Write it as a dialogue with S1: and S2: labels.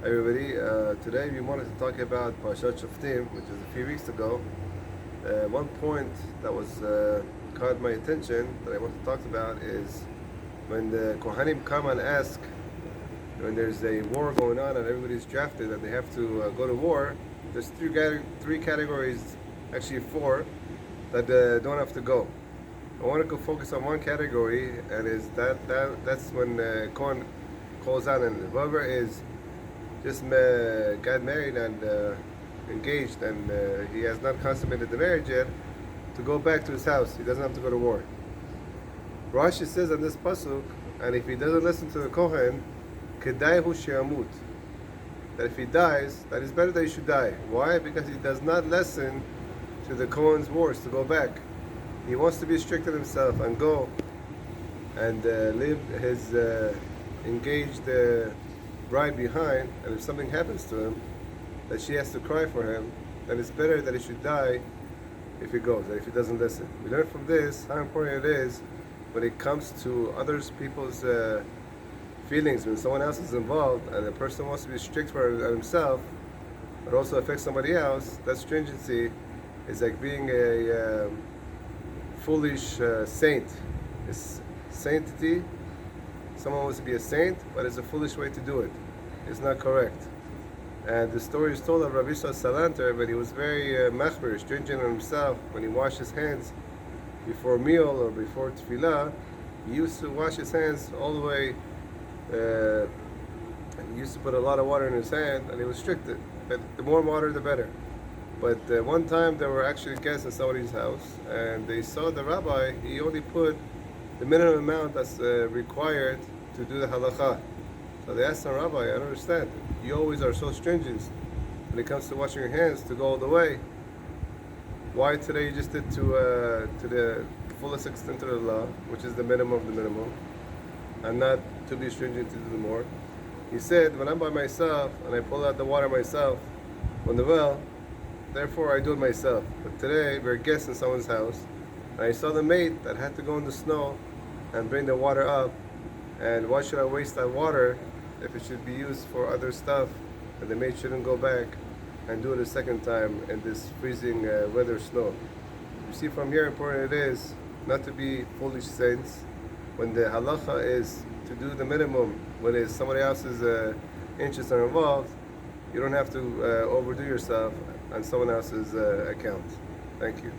S1: Hi everybody, today we wanted to talk about Parashat Shoftim, which is a few weeks ago. One point that was caught my attention that I want to talk about is when the Kohanim come and ask, when there's a war going on and everybody's drafted and they have to go to war, there's three categories, actually four, that don't have to go. I want to go focus on one category, and is that's when Kohen calls out, and whoever is just got married and engaged, and he has not consummated the marriage yet, to go back to his house. He doesn't have to go to war. Rashi says on this pasuk, and if he doesn't listen to the Kohen, kedai hu she'amut, that if he dies, that is better that he should die. Why? Because he does not listen to the Kohen's words to go back. He wants to be strict on himself and go and leave his engaged bride behind, and if something happens to him, that she has to cry for him, then it's better that he should die if he goes, and if he doesn't listen. We learn from this how important it is when it comes to others people's feelings, when someone else is involved and the person wants to be strict for himself, but also affects somebody else. That stringency is like being a foolish saint. It's sanctity. Someone wants to be a saint, but it's a foolish way to do it. It's not correct. And the story is told of Rabbi Shal Salanter, but he was very machmir, stringent on himself. When he washed his hands before a meal or before tefillah, he used to wash his hands all the way. He used to put a lot of water in his hand, and he was strict. The more water, the better. But one time there were actually guests in somebody's house, and they saw the rabbi. He only put the minimum amount that's required to do the halacha. So they asked the rabbi, I don't understand. You always are so stringent when it comes to washing your hands to go all the way. Why today you just did to the fullest extent of the law, which is the minimum of the minimum, and not to be stringent to do more? He said, when I'm by myself and I pull out the water myself from the well, therefore I do it myself. But today we're guests in someone's house, and I saw the maid that had to go in the snow and bring the water up, and why should I waste that water if it should be used for other stuff, and the maid shouldn't go back and do it a second time in this freezing weather snow? You see from here how important it is not to be foolish saints when the halacha is to do the minimum. When it's somebody else's interests are involved, you don't have to overdo yourself on someone else's account. Thank you.